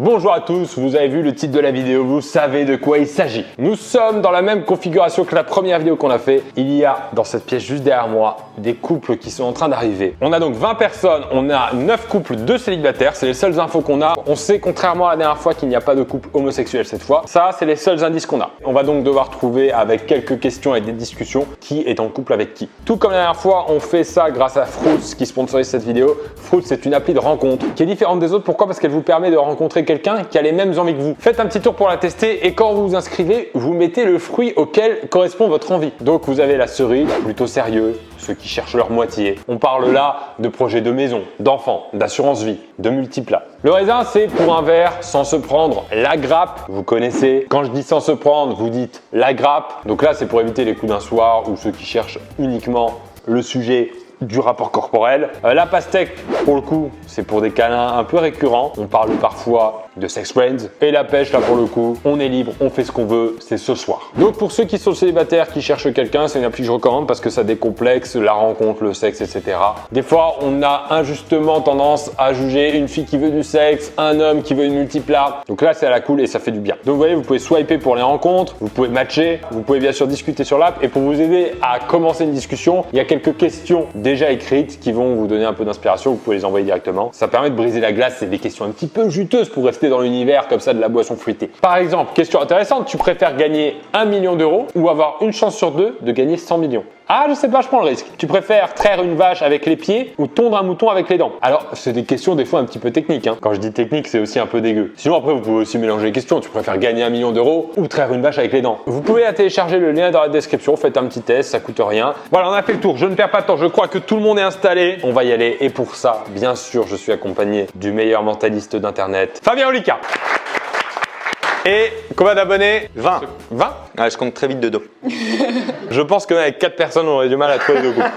Bonjour à tous, vous avez vu le titre de la vidéo, vous savez de quoi il s'agit. Nous sommes dans la même configuration que la première vidéo qu'on a fait. Il y a dans cette pièce juste derrière moi des couples qui sont en train d'arriver. On a donc 20 personnes, on a 9 couples de célibataires, c'est les seules infos qu'on a. On sait contrairement à la dernière fois qu'il n'y a pas de couple homosexuel cette fois. Ça, c'est les seuls indices qu'on a. On va donc devoir trouver avec quelques questions et des discussions qui est en couple avec qui. Tout comme la dernière fois, on fait ça grâce à Fruitz qui sponsorise cette vidéo. Fruitz, c'est une appli de rencontre qui est différente des autres. Pourquoi? Parce qu'elle vous permet de rencontrer quelqu'un qui a les mêmes envies que vous. Faites un petit tour pour la tester et quand vous vous inscrivez, vous mettez le fruit auquel correspond votre envie. Donc vous avez la cerise, plutôt sérieux, ceux qui cherchent leur moitié. On parle là de projets de maison, d'enfants, d'assurance vie, de multiplats. Le raisin, c'est pour un verre sans se prendre la grappe. Vous connaissez. Quand je dis sans se prendre, vous dites la grappe. Donc là, c'est pour éviter les coups d'un soir ou ceux qui cherchent uniquement le sujet du rapport corporel. La pastèque, pour le coup, c'est pour des câlins un peu récurrents. On parle parfois de sex friends. Et la pêche, là, pour le coup, on est libre, on fait ce qu'on veut, c'est ce soir. Donc, pour ceux qui sont célibataires, qui cherchent quelqu'un, c'est une appli que je recommande parce que ça décomplexe la rencontre, le sexe, etc. Des fois, on a injustement tendance à juger une fille qui veut du sexe, un homme qui veut une multiplat. Donc là, c'est à la cool et ça fait du bien. Donc, vous voyez, vous pouvez swiper pour les rencontres, vous pouvez matcher, vous pouvez bien sûr discuter sur l'app. Et pour vous aider à commencer une discussion, il y a quelques questions déjà écrites qui vont vous donner un peu d'inspiration. Vous pouvez les envoyer directement. Ça permet de briser la glace. C'est des questions un petit peu juteuses pour rester dans l'univers comme ça de la boisson fruitée. Par exemple, question intéressante, tu préfères gagner 1 million d'euros ou avoir une chance sur 2 de gagner 100 millions? Ah, je sais pas, je prends le risque. Tu préfères traire une vache avec les pieds ou tondre un mouton avec les dents? Alors, c'est des questions des fois un petit peu techniques. Quand je dis technique, c'est aussi un peu dégueu. Sinon, après, vous pouvez aussi mélanger les questions. Tu préfères gagner 1 million d'euros ou traire une vache avec les dents? Vous pouvez télécharger le lien dans la description. Faites un petit test, ça coûte rien. Voilà, on a fait le tour. Je ne perds pas de temps. Je crois que tout le monde est installé. On va y aller. Et pour ça, bien sûr, je suis accompagné du meilleur mentaliste d'internet, Fabien Olicard. Et combien d'abonnés? 20. 20? Ouais, je compte très vite de dos. Je pense qu'avec 4 personnes, on aurait du mal à trouver 2 couples.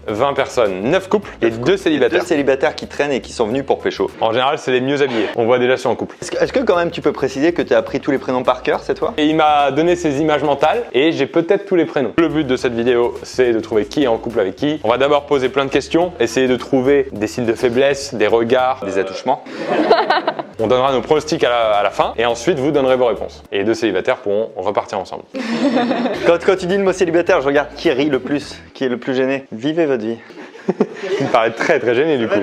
20 personnes, 9 couples et 2 célibataires. 2 célibataires qui traînent et qui sont venus pour pécho. En général, c'est les mieux habillés. On voit déjà sur un couple. Est-ce que quand même tu peux préciser que tu as appris tous les prénoms par cœur cette fois? Et il m'a donné ses images mentales et j'ai peut-être tous les prénoms. Le but de cette vidéo, c'est de trouver qui est en couple avec qui. On va d'abord poser plein de questions, essayer de trouver des signes de faiblesse, des regards, Des attouchements. On donnera nos pronostics à la fin et ensuite vous donnerez vos réponses. Et les 2 célibataires pourront repartir ensemble. Quand tu dis le mot célibataire, je regarde qui rit le plus, qui est le plus gêné. Vivez votre vie. Tu me parais très gêné du coup.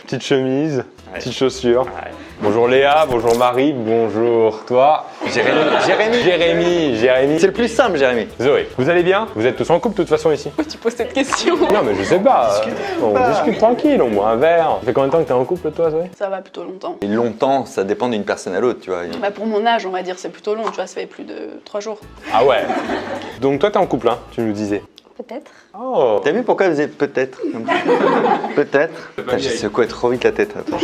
Petite chemise, petite chaussure. Ouais. Bonjour Léa, bonjour Marie, bonjour toi. Jérémy. C'est le plus simple, Jérémy. Zoé, vous allez bien? Vous êtes tous en couple de toute façon ici? Tu poses cette question? Non mais je sais pas. On discute tranquille, on boit un verre. Ça fait combien de temps que t'es en couple toi Zoé? Ça va plutôt longtemps. Et longtemps, ça dépend d'une personne à l'autre, tu vois. Bah pour mon âge, on va dire, c'est plutôt long, tu vois, ça fait plus de 3 jours. Ah ouais. Donc toi t'es en couple, hein, tu nous disais. Peut-être. Oh. T'as vu pourquoi elle faisait peut-être? Peut-être. J'ai secoué trop vite la tête. Attends,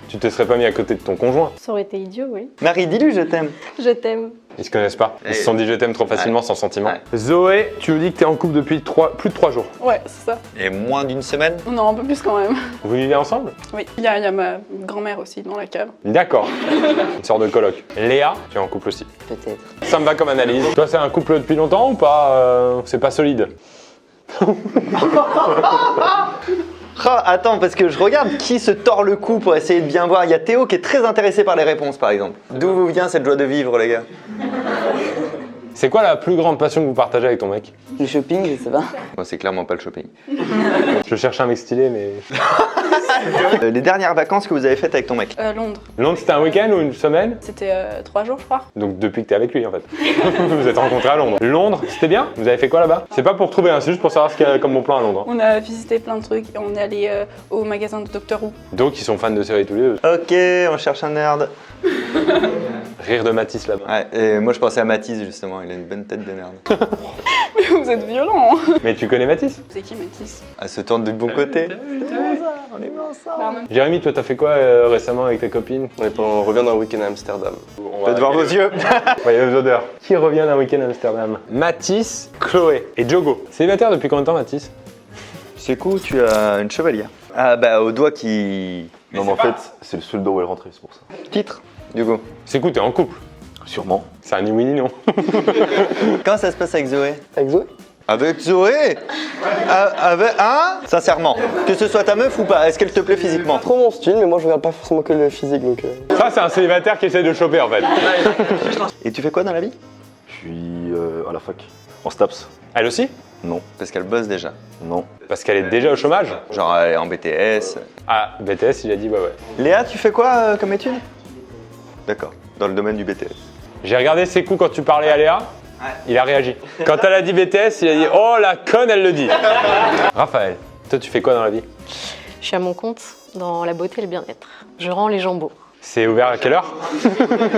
Tu te serais pas mis à côté de ton conjoint? Ça aurait été idiot, oui. Marie, dis-lui je t'aime. Je t'aime. Ils se connaissent pas. Ils se sont dit je t'aime trop facilement sans sentiment. Ouais. Zoé, tu nous dis que t'es en couple depuis plus de 3 jours. Ouais, c'est ça. Et moins d'une semaine? Non, un peu plus quand même. Vous vivez ensemble? Oui, il y a ma grand-mère aussi dans la cave. D'accord. Une sorte de coloc. Léa, tu es en couple aussi. Peut-être. Ça me va comme analyse. Toi, c'est un couple depuis longtemps ou pas? C'est pas solide. Ah, attends, parce que je regarde qui se tord le cou pour essayer de bien voir. Il y a Théo qui est très intéressé par les réponses, par exemple. D'où vous vient cette joie de vivre, les gars? C'est quoi la plus grande passion que vous partagez avec ton mec? Le shopping, je sais pas. Moi, c'est clairement pas le shopping. Je cherche un mec stylé, mais... Les dernières vacances que vous avez faites avec ton mec? Londres. Londres, c'était un week-end ou une semaine? C'était 3 jours, je crois. Donc depuis que t'es avec lui, en fait. Vous êtes rencontrés à Londres. Londres, c'était bien? Vous avez fait quoi là-bas? C'est pas pour trouver, hein, c'est juste pour savoir ce qu'il y a comme bon plan à Londres. On a visité plein de trucs. On est allé au magasin de Doctor Who. Donc, ils sont fans de séries tous les deux. Ok, on cherche un nerd. Rire de Matisse là-bas. Ouais, et moi je pensais à Mathis justement, il a une bonne tête de nerd. Mais vous êtes violents. Mais tu connais Matisse? C'est qui Mathis? Elle se tourne du bon côté. Jérémy, toi, t'as fait quoi récemment avec tes copines? On revient d'un week-end à Amsterdam. Faites voir vos yeux. Voyage odeur. Qui revient d'un week-end à Amsterdam? Matisse, Chloé et Diogo. Célibataire depuis combien de temps, Matisse? C'est cool, tu as une chevalière. Ah bah au doigt qui... Non mais en fait, c'est le seul dos où elle est rentrée, c'est pour ça. Titre, Diogo. C'est cool, t'es en couple. Sûrement. C'est un ni oui ni non. Comment ça se passe avec Zoé? Avec Zoé? Avec Zoé Avec... Hein Sincèrement, que ce soit ta meuf ou pas, est-ce qu'elle te plaît physiquement? Trop mon style, mais moi je regarde pas forcément que le physique donc. Ça, c'est un célibataire qui essaie de choper en fait. Et tu fais quoi dans la vie? Je suis à la fac, en STAPS. Elle aussi? Non, Parce qu'elle bosse déjà. non. Parce qu'elle est déjà au chômage. Genre elle est en BTS. Ah, BTS, il a dit ouais. Léa, tu fais quoi comme étude? D'accord, dans le domaine du BTS. J'ai regardé ses coups quand tu parlais à Léa. Il a réagi. Quand elle a dit BTS, il a dit oh la conne, elle le dit. Raphaël, toi tu fais quoi dans la vie? Je suis à mon compte dans la beauté et le bien-être. Je rends les gens beaux. C'est ouvert à quelle heure?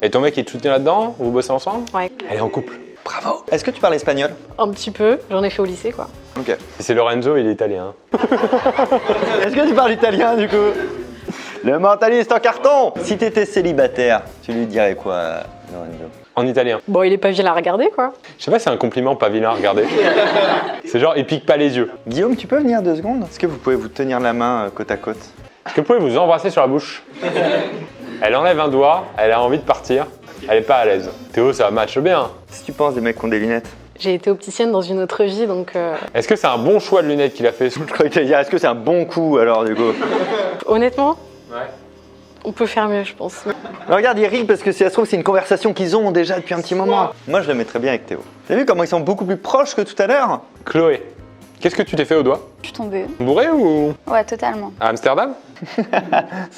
Et ton mec il te soutient là-dedans? Vous bossez ensemble? Ouais. Elle est en couple. Bravo. Est-ce que tu parles espagnol? Un petit peu, j'en ai fait au lycée quoi. Ok. Si c'est Lorenzo, il est italien. Est-ce que tu parles italien du coup? Le mentaliste en carton. Si t'étais célibataire, tu lui dirais quoi, Lorenzo? En italien. Bon, il est pas vilain à regarder quoi. Je sais pas si c'est un compliment pas vilain à regarder. C'est genre il pique pas les yeux. Guillaume, tu peux venir 2 secondes? Est-ce que vous pouvez vous tenir la main côte à côte? Est-ce que vous pouvez vous embrasser sur la bouche? Elle enlève un doigt, elle a envie de partir. Elle est pas à l'aise. Théo, ça matche bien. Si tu penses des mecs qui ont des lunettes? J'ai été opticienne dans une autre vie donc Est-ce que c'est un bon choix de lunettes qu'il a fait? Je croyais que t'allais dire, est-ce que c'est un bon coup alors du coup? honnêtement, Ouais. on peut faire mieux je pense. Non, regarde, ils rient parce que si ça se trouve, c'est une conversation qu'ils ont déjà depuis un petit moment. Moi, je le mettrais bien avec Théo. T'as vu comment ils sont beaucoup plus proches que tout à l'heure? Chloé, qu'est-ce que tu t'es fait au doigt? Je suis tombée. Bourré ou Ouais, totalement. à Amsterdam?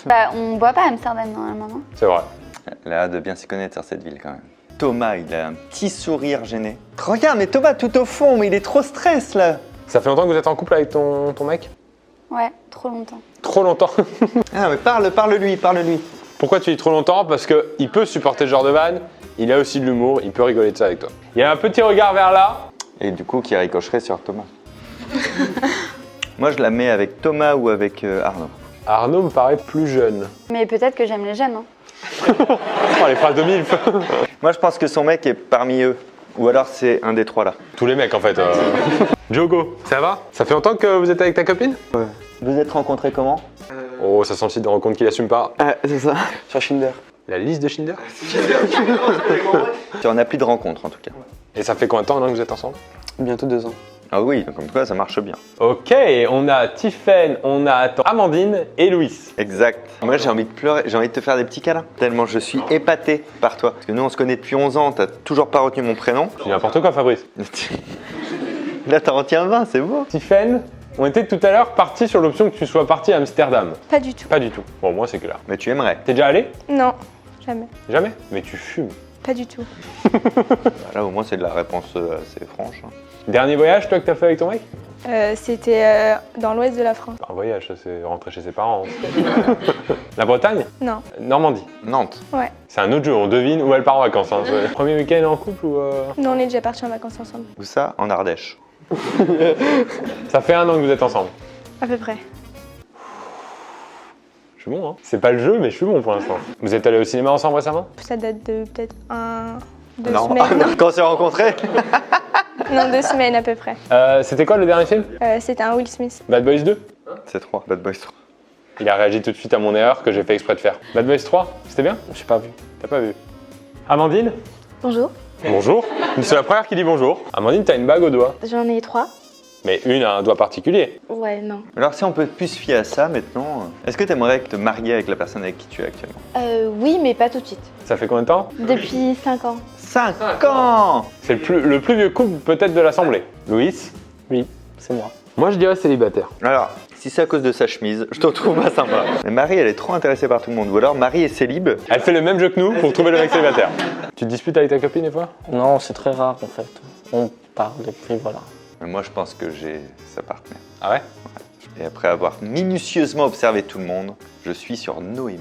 Bah, on boit pas à Amsterdam normalement, non? C'est vrai. Là, de bien s'y connaître sur cette ville quand même. Thomas, il a un petit sourire gêné. Regarde, mais Thomas, tout au fond, mais il est trop stress là. Ça fait longtemps que vous êtes en couple avec ton mec? Ouais, trop longtemps. Trop longtemps. Ah, mais parle-lui. Pourquoi tu dis trop longtemps? Parce qu'il peut supporter ce genre de vanne, il a aussi de l'humour, il peut rigoler de ça avec toi. Il y a un petit regard vers là. Et du coup, qui ricocherait sur Thomas. Moi, je la mets avec Thomas ou avec Arnaud. Arnaud me paraît plus jeune. Mais peut-être que j'aime les jeunes, hein. Oh, les phrases de MILF. Moi, je pense que son mec est parmi eux. Ou alors, c'est un des 3 là. Tous les mecs en fait. Diogo, ça va? Ça fait longtemps que vous êtes avec ta copine? Vous êtes rencontrés comment? Oh, ça sent le site de rencontre qu'il assume pas. C'est ça. Sur Schindler. La liste de Schindler? On n'a plus de rencontres en tout cas. Et ça fait combien de temps maintenant que vous êtes ensemble? Bientôt 2 ans. Ah oui, donc comme quoi ça marche bien. Ok, on a Tiffen, on a Amandine et Louis. Exact. Moi j'ai envie de pleurer, j'ai envie de te faire des petits câlins. Tellement je suis épaté par toi. Parce que nous on se connaît depuis 11 ans, t'as toujours pas retenu mon prénom. Tu dis n'importe quoi Fabrice. Là t'en retiens 20, c'est beau. Tiffen, on était tout à l'heure parti sur l'option que tu sois parti à Amsterdam. Pas du tout. Pas du tout. Bon, moi c'est clair. Mais tu aimerais. T'es déjà allé? Non, jamais. Jamais? Mais tu fumes. Pas du tout. Là au moins c'est de la réponse assez franche. Dernier voyage toi que t'as fait avec ton mec? C'était dans l'ouest de la France. Un voyage, ça c'est rentrer chez ses parents. La Bretagne? Non. Normandie. Nantes. Ouais. C'est un autre jeu, on devine où elle part en vacances. Hein. Premier week-end en couple ou Non, on est déjà partis en vacances ensemble. Où ça? En Ardèche. Ça fait 1 an que vous êtes ensemble. À peu près. Je suis bon, hein. C'est pas le jeu, mais je suis bon pour l'instant. Vous êtes allés au cinéma ensemble récemment? Ça date de peut-être 2 Non. semaines. Non. Quand on s'est rencontrés? Non, 2 semaines à peu près. C'était quoi le dernier film? C'était un Will Smith. Bad Boys 2? C'est 3, Bad Boys 3. Il a réagi tout de suite à mon erreur que j'ai fait exprès de faire. Bad Boys 3, c'était bien? J'ai pas vu. T'as pas vu? Amandine? Bonjour. Bonjour. C'est la première qui dit bonjour. Amandine, t'as une bague au doigt. J'en ai 3. Mais une a un doigt particulier. Ouais, non. Alors si on peut plus se fier à ça maintenant, est-ce que t'aimerais te marier avec la personne avec qui tu es actuellement? Oui, mais pas tout de suite. Ça fait combien de temps? Depuis 5 ans. 5 ans! C'est le plus vieux couple peut-être de l'Assemblée. Louis? Oui, c'est moi. Moi je dirais célibataire. Alors, si c'est à cause de sa chemise, je te trouve pas sympa. Mais Marie, elle est trop intéressée par tout le monde. Ou alors Marie est célib. Elle fait le même jeu que nous pour trouver le mec célibataire. Tu te disputes avec ta copine des fois? Non, c'est très rare en fait. On parle et puis voilà. Mais moi, je pense que j'ai sa partenaire. Ah ouais? Et après avoir minutieusement observé tout le monde, je suis sur Noémie.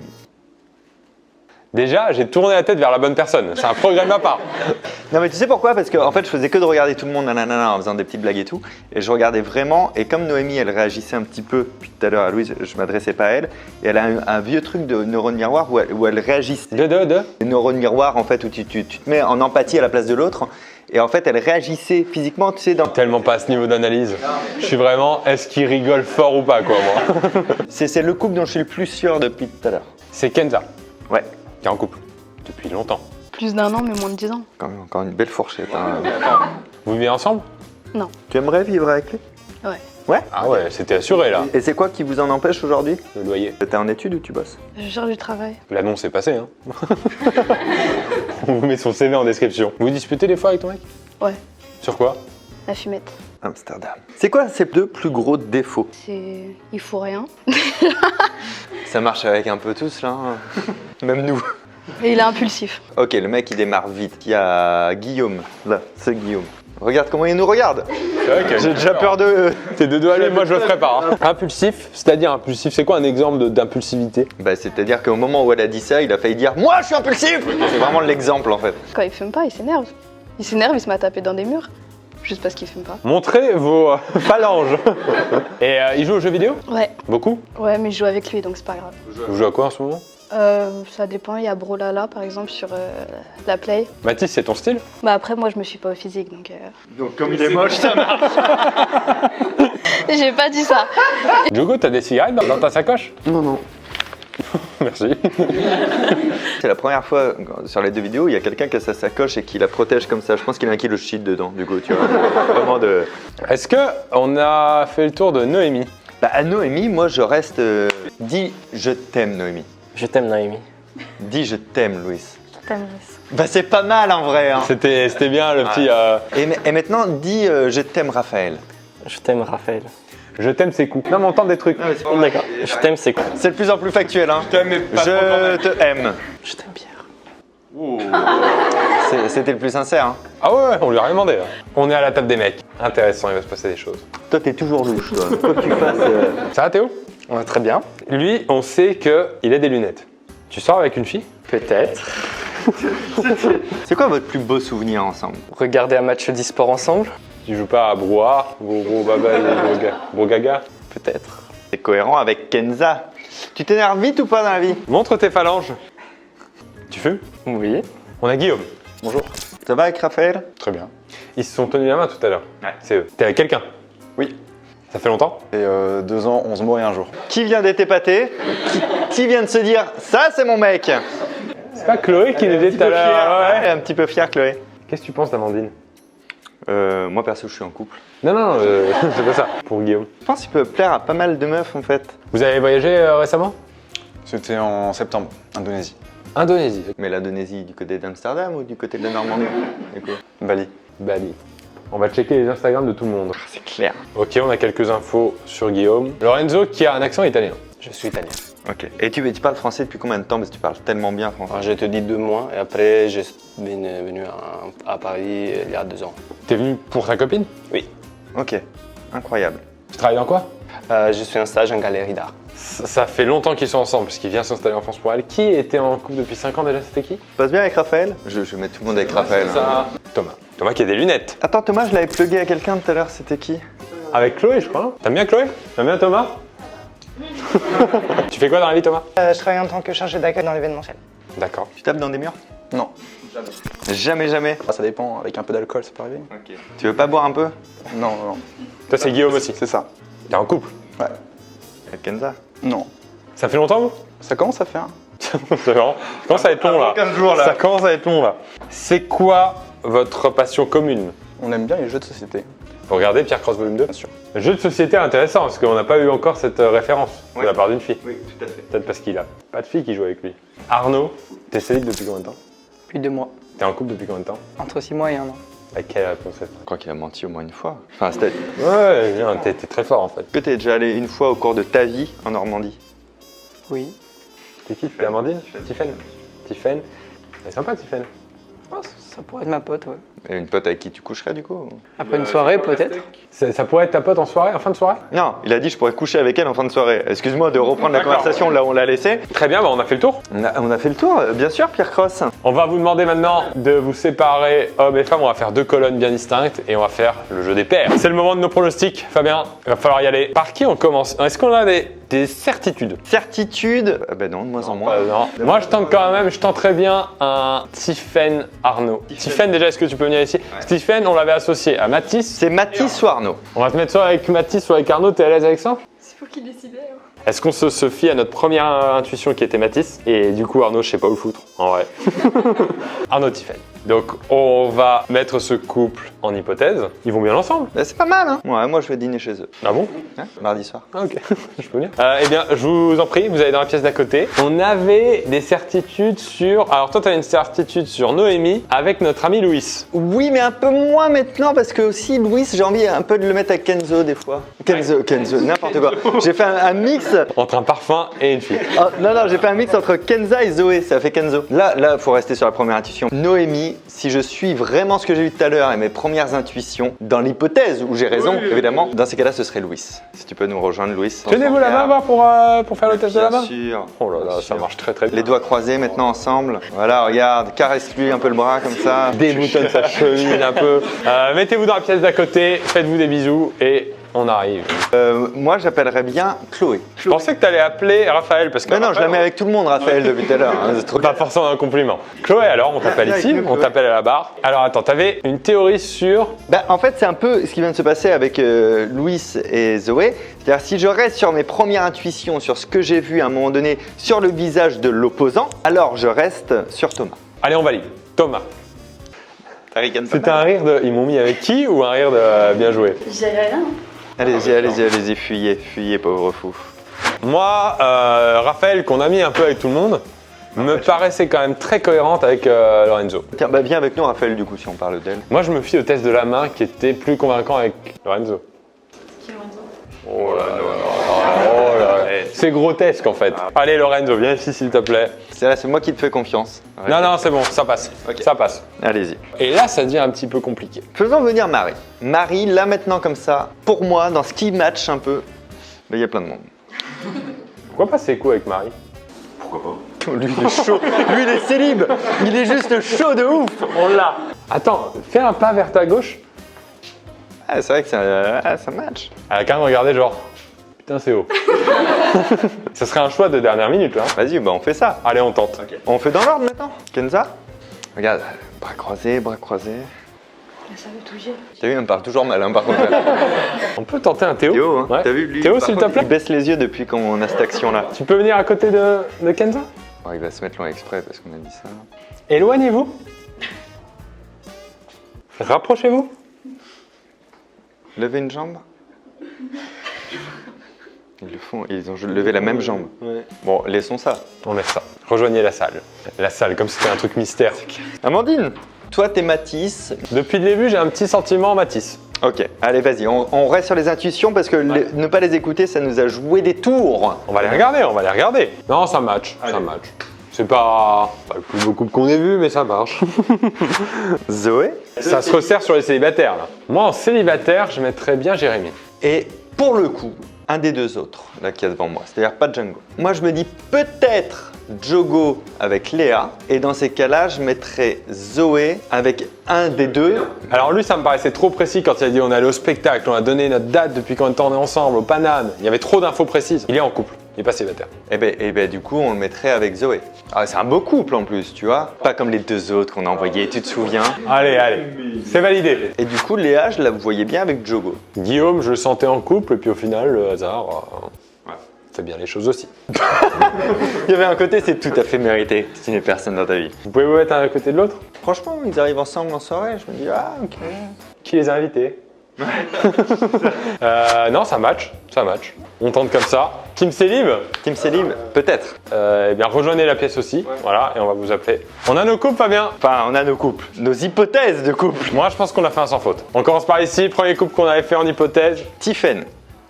Déjà, j'ai tourné la tête vers la bonne personne. C'est un progrès de ma part. Non mais tu sais pourquoi? Parce que en fait je faisais que de regarder tout le monde nanana, en faisant des petites blagues et tout. Et je regardais vraiment, et comme Noémie elle réagissait un petit peu, depuis tout à l'heure à Louise, je m'adressais pas à elle, et elle a un vieux truc de neurone miroir où elle réagissait. Les neurones miroirs en fait où tu te mets en empathie à la place de l'autre. Et en fait elle réagissait physiquement, tu sais, dans... Tellement pas à ce niveau d'analyse. Je suis vraiment, est-ce qu'il rigole fort ou pas quoi moi? C'est le couple dont je suis le plus sûr depuis tout à l'heure. C'est Kenza, Ouais, qui est en couple. Depuis longtemps. Plus d'1 an mais moins de 10 ans. quand même encore une belle fourchette. Hein. Vous vivez ensemble? Non. Tu aimerais vivre avec lui? Ah ouais, c'était assuré là, Et c'est quoi qui vous en empêche aujourd'hui? le loyer. T'es en études ou tu bosses? Je cherche du travail. L'annonce est passée, hein. On vous met son CV en description. Vous disputez des fois avec ton mec? Ouais. Sur quoi? La fumette. Amsterdam. C'est quoi ces deux plus gros défauts? C'est... Il faut rien. Ça marche avec un peu tous là, hein. Même nous. Et il est impulsif. Ok, le mec il démarre vite. Il y a Guillaume, là, c'est Guillaume. Regarde comment il nous regarde. J'ai déjà peur de... T'es de dos à lui, moi je le ferai pas. Hein. Impulsif, c'est-à-dire impulsif, c'est quoi un exemple d'impulsivité? Bah c'est-à-dire qu'au moment où elle a dit ça, il a failli dire « Moi je suis impulsif !» C'est vraiment l'exemple en fait. Quand il fume pas, il s'énerve. Il s'énerve, il se met à taper dans des murs. Juste parce qu'il fume pas. Montrez vos phalanges. Et il joue aux jeux vidéo? Ouais. Beaucoup? Ouais, mais je joue avec lui, donc c'est pas grave. Vous jouez à quoi en ce moment? Ça dépend, il y a Brolala par exemple sur la Play. Mathis, c'est ton style? Bah après moi je me suis pas au physique donc... Donc comme il est moche, ça marche. J'ai pas dit ça. Diogo, t'as des cigarettes dans ta sacoche? Non, non. Merci. C'est la première fois sur les deux vidéos, il y a quelqu'un qui a sa sacoche et qui la protège comme ça. Je pense qu'il a un kilo de shit dedans, du coup, tu vois. Vraiment de... Est-ce que on a fait le tour de Noémie? Bah à Noémie, moi je reste... Dis je t'aime Noémie. Je t'aime, Noémie. Dis je t'aime Louis. T'aimes, Louis. Bah c'est pas mal en vrai. Hein. C'était bien le petit... Et maintenant, dis je t'aime Raphaël. Je t'aime, Raphaël. Je t'aime ses coups. Non mais on tente des trucs. D'accord. Je t'aime, c'est cool. C'est de plus en plus factuel. Hein. Je t'aime, mais pas trop quand Je même. te aime. Je t'aime, Pierre. C'était le plus sincère. Hein. Ah ouais, on lui a rien demandé. Là. On est à la table des mecs. Intéressant, il va se passer des choses. Toi t'es toujours louche toi. Quoi que tu fasses... Ça va Théo? Ouais, très bien. Lui, on sait qu'il a des lunettes. Tu sors avec une fille? Peut-être. C'est quoi votre plus beau souvenir ensemble? Regarder un match d'e-sport ensemble? Tu joues pas à Brouhaha, Gros Baba et Gros Gaga? Peut-être. C'est cohérent avec Kenza. Tu t'énerves vite ou pas dans la vie? Montre tes phalanges. Tu fumes? Oui. On a Guillaume. Bonjour. Ça va avec Raphaël? Très bien. Ils se sont tenus la main tout à l'heure. Ouais. C'est eux. T'es avec quelqu'un? Oui. Ça fait longtemps? Et 2 ans, 11 mois et 1 jour. Qui vient d'être épaté? Qui vient de se dire ça c'est mon mec? C'est pas Chloé qui nous dit tout à l'heure? Elle est un petit peu fière Chloé. Qu'est-ce que tu penses d'Amandine? Moi perso je suis en couple. Non, c'est pas ça. Pour Guillaume. Je pense qu'il peut plaire à pas mal de meufs en fait. Vous avez voyagé récemment? C'était en septembre, Indonésie. Indonésie. Mais l'Indonésie du côté d'Amsterdam ou du côté de la Normandie? Du coup. Bali. Bali. On va checker les Instagram de tout le monde. C'est clair. Ok, on a quelques infos sur Guillaume. Lorenzo qui a un accent italien. Je suis italien. Ok. Et tu parles français depuis combien de temps? Parce que tu parles tellement bien français. Alors, je te dis 2 mois et après, je suis venu à Paris il y a 2 ans. T'es venu pour ta copine? Oui. Ok. Incroyable. Tu travailles dans quoi? Je suis en stage en galerie d'art. Ça fait longtemps qu'ils sont ensemble, puisqu'il vient s'installer en France pour elle. Qui était en couple depuis 5 ans déjà? C'était qui? Ça passe bien avec Raphaël? Je vais mettre tout le monde avec Raphaël. C'est Hein. ça. Thomas. Thomas qui a des lunettes. Attends Thomas, je l'avais plugué à quelqu'un tout à l'heure, c'était qui? Avec Chloé, je crois. T'aimes bien Chloé? T'aimes bien Thomas? Tu fais quoi dans la vie, Thomas? Je travaille en tant que chargé d'accueil dans l'événementiel. D'accord. Tu tapes dans des murs? Non. Jamais, jamais. Ah, ça dépend, avec un peu d'alcool, ça peut arriver. Ok. Tu veux pas boire un peu? Non, non, non. Toi, c'est Guillaume aussi. C'est ça. T'es en couple? Ouais. Avec Kenza? Non. Ça fait longtemps, vous? Ça commence à faire. C'est marrant. Ça commence à être long, là. 15 jours là. Ça commence à être long, là. C'est quoi votre passion commune? On aime bien les jeux de société. Vous regardez Pierre Cross volume 2? Bien sûr. Jeu de société intéressant, parce qu'on n'a pas eu encore cette référence de Oui. la part d'une fille. Oui, tout à fait. Peut-être parce qu'il a pas de fille qui joue avec lui. Arnaud, t'es célib depuis combien de temps? Depuis 2 mois. T'es en couple depuis combien de temps? Entre 6 mois et 1 an. Avec quelle réponse? Je crois qu'il a menti au moins une fois. Enfin, c'était... Ouais, bien, t'es très fort en fait. Est-ce que t'es déjà allé une fois au cours de ta vie en Normandie? Oui. T'es qui? T'es Amandine? Tiffen? Tiffen? Elle est sympa, Tiffen. Oh, ça pourrait être ma pote, ouais. Et une pote avec qui tu coucherais du coup? Après une soirée, peut-être. Ça pourrait être ta pote en soirée, en fin de soirée? Non, il a dit je pourrais coucher avec elle en fin de soirée. Excuse-moi de reprendre la conversation là où on l'a laissé. Très bien, bah on a fait le tour. On a fait le tour, bien sûr Pierre Cross. On va vous demander maintenant de vous séparer hommes et femmes. On va faire 2 colonnes bien distinctes et on va faire le jeu des paires. C'est le moment de nos pronostics. Fabien, il va falloir y aller. Par qui on commence? Est-ce qu'on a des certitudes? Certitude? Ben non, de moins en moins. Non. Moi je tente quand même, je tenterais bien un Tiffen Arnaud. Tiffen déjà, est-ce que tu peux venir ici? Tiffen, on l'avait associé à Mathis. C'est Mathis ou Arnaud? On va te mettre soit avec Mathis, soit avec Arnaud, t'es à l'aise avec ça? C'est vous qui décidez. Est-ce qu'on se fie à notre première intuition qui était Mathis? Et du coup, Arnaud, je sais pas où le foutre, en vrai. Arnaud, Tiffany. Donc, on va mettre ce couple en hypothèse. Ils vont bien ensemble. Bah, c'est pas mal, hein. Ouais, moi je vais dîner chez eux. Ah bon? Hein, mardi soir. Ah, ok, je peux venir. Eh bien, je vous en prie, vous allez dans la pièce d'à côté. On avait des certitudes sur... Alors toi, tu as une certitude sur Noémie avec notre ami Louis. Oui, mais un peu moins maintenant parce que aussi Louis, j'ai envie un peu de le mettre avec Kenzo des fois. Kenzo, n'importe quoi. J'ai fait un mix. Entre un parfum et une fille. Oh, non, j'ai fait un mix entre Kenza et Zoé, ça fait Kenzo. Là, faut rester sur la première intuition. Noémie, si je suis vraiment ce que j'ai vu tout à l'heure et mes premières intuitions, dans l'hypothèse où j'ai raison, évidemment, dans ces cas-là, ce serait Louis. Si tu peux nous rejoindre, Louis. Tenez-vous la main voir pour faire le test de la main. Bien sûr. Oh là là, Bien ça sûr. marche très très bien. Les doigts croisés maintenant ensemble. Voilà, regarde, caresse-lui un peu le bras comme ça. Déboutonne sa chemise un peu. Mettez-vous dans la pièce d'à côté, faites-vous des bisous et on arrive. Moi, j'appellerais bien Chloé. Je pensais que tu allais appeler Raphaël parce que. Mais non, je la mets avec tout le monde, Raphaël, depuis tout à l'heure. Hein, c'est trop Pas forcément un compliment. Chloé, alors, on t'appelle Viens ici, avec nous, on Chloé. t'appelle à la barre. Alors attends, t'avais une théorie sur. Bah, en fait, c'est un peu ce qui vient de se passer avec Louis et Zoé. C'est-à-dire, si je reste sur mes premières intuitions, sur ce que j'ai vu à un moment donné sur le visage de l'opposant, alors je reste sur Thomas. Allez, on valide. Thomas. C'était un rire de. Ils m'ont mis avec qui ou un rire de bien joué? Allez-y, fuyez, pauvre fou. Moi, Raphaël, qu'on a mis un peu avec tout le monde, me paraissait quand même très cohérente avec Lorenzo. Tiens, bah viens avec nous, Raphaël, du coup, si on parle d'elle. Moi, je me fie au test de la main qui était plus convaincant avec Lorenzo. Qui est Lorenzo? Oh là là. C'est grotesque en fait. Allez Lorenzo, viens ici s'il te plaît. C'est moi qui te fais confiance. Non, c'est bon, ça passe. Ok. Ça passe. Allez-y. Et là, ça devient un petit peu compliqué. Faisons venir Marie. Marie, là maintenant comme ça, pour moi, dans ce qui match un peu, il y a plein de monde. Pourquoi pas c'est quoi avec Marie? Lui, il est chaud. Lui, il est célib. Il est juste chaud de ouf. On l'a. Attends, fais un pas vers ta gauche. Ah, c'est vrai que ça match. Elle a quand même regardé genre, putain c'est haut. Ça serait un choix de dernière minute là. Vas-y, bah on fait ça. Allez, on tente. On fait dans l'ordre maintenant. Kenza, regarde, bras croisés. Ça veut tout dire. T'as vu, elle me parle toujours mal, hein, par contre. On peut tenter un Théo. Théo, hein. Ouais. T'as vu, lui, Théo, par s'il te contre, plaît. il baisse les yeux depuis qu'on a cette action-là. Tu peux venir à côté de Kenza? Il va se mettre loin exprès parce qu'on a dit ça. Éloignez-vous. Rapprochez-vous. Levez une jambe. Ils le font, ils ont levé la même jambe. Ouais. Bon, laissons ça. On laisse ça. Rejoignez la salle. La salle, comme si c'était un truc mystère. Amandine, toi t'es Mathis. Depuis le début, j'ai un petit sentiment Mathis. Ok, allez vas-y, on reste sur les intuitions parce que ne pas les écouter, ça nous a joué des tours. On va les regarder. Non, ça match. C'est pas le plus beau couple qu'on ait vu, mais ça marche. Zoé. Ça se resserre sur les célibataires, là. Moi, en célibataire, je mettrais bien Jérémy. Et pour le coup, un des deux autres, là qui est devant moi, c'est-à-dire pas Django. Moi je me dis peut-être Djogo avec Léa, et dans ces cas-là, je mettrais Zoé avec un des deux. Alors lui, ça me paraissait trop précis quand il a dit on allait au spectacle, on a donné notre date depuis quand on est ensemble, au Paname. Il y avait trop d'infos précises. Il est en couple, il est pas célibataire. Et ben du coup, on le mettrait avec Zoé. Ah, c'est un beau couple en plus, tu vois. Pas comme les deux autres qu'on a envoyés, tu te souviens. Allez, c'est validé. Et du coup, Léa, je la voyais bien avec Djogo. Guillaume, je le sentais en couple, et puis au final, le hasard fait bien les choses aussi. Il y avait un côté, c'est tout à fait mérité, si tu n'es personne dans ta vie. Vous pouvez vous mettre un à côté de l'autre? Franchement, ils arrivent ensemble en soirée, je me dis, ah ok. Qui les a invités? Non, ça match. On tente comme ça. Team Célib, Team Célib, peut-être. eh bien rejoignez la pièce aussi. Voilà, et on va vous appeler. On a nos couples, Fabien? Enfin, on a nos couples, nos hypothèses de couple. Moi, je pense qu'on a fait un sans faute. On commence par ici. Premier couple qu'on avait fait en hypothèse. Tiffen,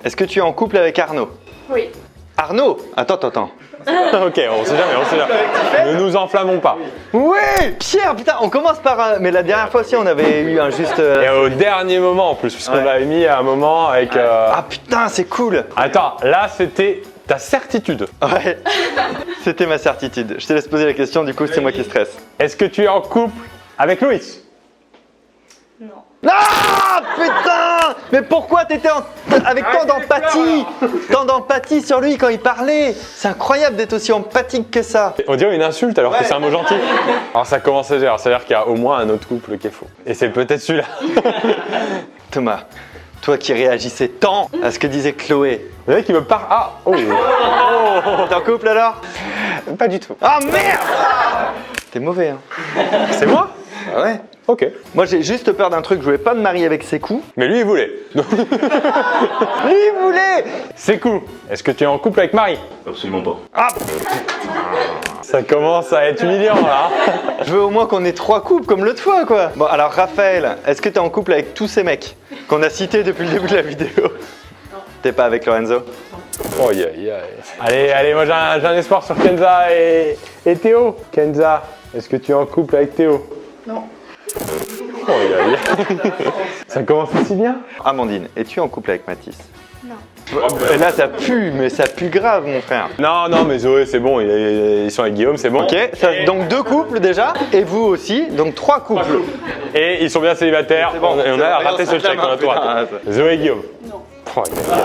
est-ce que tu es en couple avec Arnaud? Oui. Arnaud? Attends. Ok, on sait jamais. Ne nous enflammons pas. Oui! Pierre, putain, on commence par mais la dernière fois aussi, on avait eu un juste... Et au dernier moment en plus, parce qu'on l'avait mis à un moment avec... Ah putain, c'est cool! Attends, là c'était ta certitude. Ouais, c'était ma certitude. Je te laisse poser la question, du coup, c'est moi qui stresse. Est-ce que tu es en couple avec Louis? Ah putain! Mais pourquoi t'étais avec tant d'empathie? Tant d'empathie sur lui quand il parlait. C'est incroyable d'être aussi empathique que ça. On dirait une insulte alors que c'est un mot gentil. Alors ça commence à dire, c'est-à-dire qu'il y a au moins un autre couple qui est faux. Et c'est peut-être celui-là. Thomas, Toi qui réagissais tant à ce que disait Chloé. Vous voyez qui me part. Ah, oh. T'es en couple alors? Pas du tout. Ah merde! T'es mauvais, hein. C'est moi? Ah ouais? Ok. Moi j'ai juste peur d'un truc, je voulais pas me marier avec Sekou. Mais lui, il voulait. Donc, Lui il voulait! c'est cool. Est-ce que tu es en couple avec Marie? Absolument pas. Ah! Ça commence à être humiliant là. Je veux au moins qu'on ait 3 couples comme l'autre fois quoi. Bon alors Raphaël, est-ce que t'es en couple avec tous ces mecs qu'on a cités depuis le début de la vidéo? Non. T'es pas avec Lorenzo? Oh yeah, yeah. Allez, moi j'ai un espoir sur Kenza et Théo. Kenza, est-ce que tu es en couple avec Théo? Non. Oh yeah, yeah. Ça commence aussi bien. Amandine, es-tu en couple avec Mathis? Non. Et là ça pue, mais ça pue grave mon frère. Non, mais Zoé, c'est bon, ils sont avec Guillaume, c'est bon. Ok, donc 2 couples déjà, et vous aussi, donc 3 couples. Et ils sont bien célibataires, C'est bon, et on c'est a bon, raté on ce se check, on a tout putain, raté. Zoé et Guillaume. Non. Oh, yeah, yeah.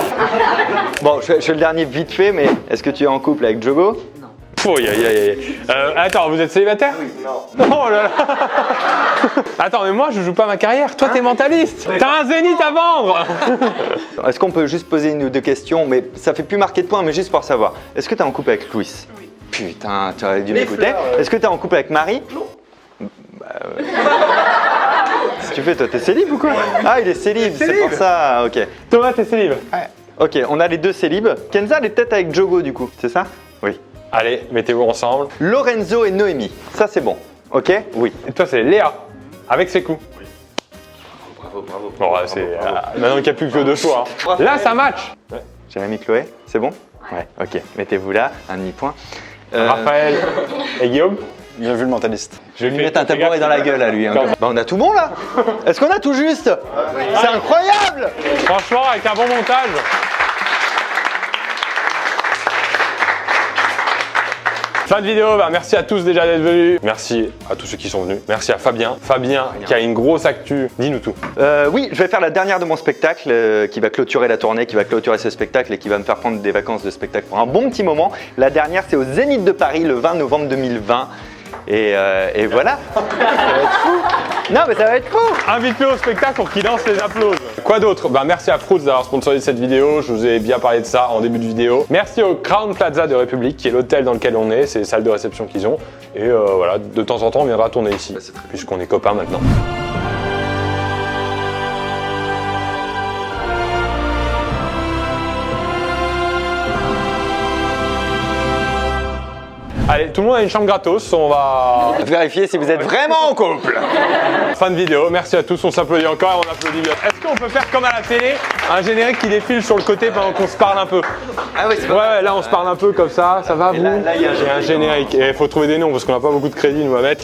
Bon, je fais le dernier vite fait, mais est-ce que tu es en couple avec Jogo? Oh, yeah, yeah, yeah. Attends, vous êtes célibataire? Oui, non. Oh là là. Attends, mais moi je joue pas ma carrière, toi t'es mentaliste. T'as un zénith à vendre. Est-ce qu'on peut juste poser 1 ou 2 questions, mais ça fait plus marquer de points, mais juste pour savoir. Est-ce que tu es en couple avec Louis? Oui. Putain, tu aurais dû m'écouter. Est-ce que tu es en couple avec Marie? Non. Qu'est-ce que tu fais toi? T'es célib ou quoi? Ah, il est célib, c'est pour ça, ok. Thomas, t'es célib? Ouais. Ok, on a les 2 célibes. Kenza, elle est peut-être avec Jogo du coup, c'est ça? Oui. Allez, mettez-vous ensemble. Lorenzo et Noémie, ça c'est bon. Ok? Oui. Et toi c'est Léa, avec ses coups. Bravo. Bon, ouais, c'est maintenant qu'il n'y a plus que 2 choix. Hein. Là, ça match. Jérémy, Chloé, c'est bon? Ouais, ok. Mettez-vous là, un demi-point. Raphaël et Guillaume. Bien vu le mentaliste. Je vais lui mettre un tabouret dans la gueule à lui. Hein. Bah, on a tout bon là? Est-ce qu'on a tout juste? C'est incroyable! Franchement, avec un bon montage. Fin de vidéo, bah merci à tous déjà d'être venus. Merci à tous ceux qui sont venus. Merci à Fabien. Fabien qui a une grosse actu. Dis-nous tout. Oui, je vais faire la dernière de mon spectacle qui va clôturer la tournée, qui va clôturer ce spectacle et qui va me faire prendre des vacances de spectacle pour un bon petit moment. La dernière, c'est au Zénith de Paris le 20 novembre 2020. Et voilà. Ça va être fou. Non, mais ça va être fou. Invite-le au spectacle pour qu'il lance les applauses. Quoi d'autre? Bah merci à Fruits d'avoir sponsorisé cette vidéo. Je vous ai bien parlé de ça en début de vidéo. Merci au Crown Plaza de République, qui est l'hôtel dans lequel on est. C'est les salles de réception qu'ils ont. Et voilà, de temps en temps, on viendra tourner ici, puisqu'on est copains maintenant. Allez, tout le monde a une chambre gratos, on va Vérifiez si vous êtes vraiment en couple. Fin de vidéo, merci à tous, on s'applaudit encore et on applaudit bien. Est-ce qu'on peut faire comme à la télé, un générique qui défile sur le côté pendant qu'on se parle un peu? Ah oui, c'est Ouais, là on se parle un peu comme ça va vous? là, il y a un J'ai un générique et il faut trouver des noms parce qu'on n'a pas beaucoup de crédits nous à mettre.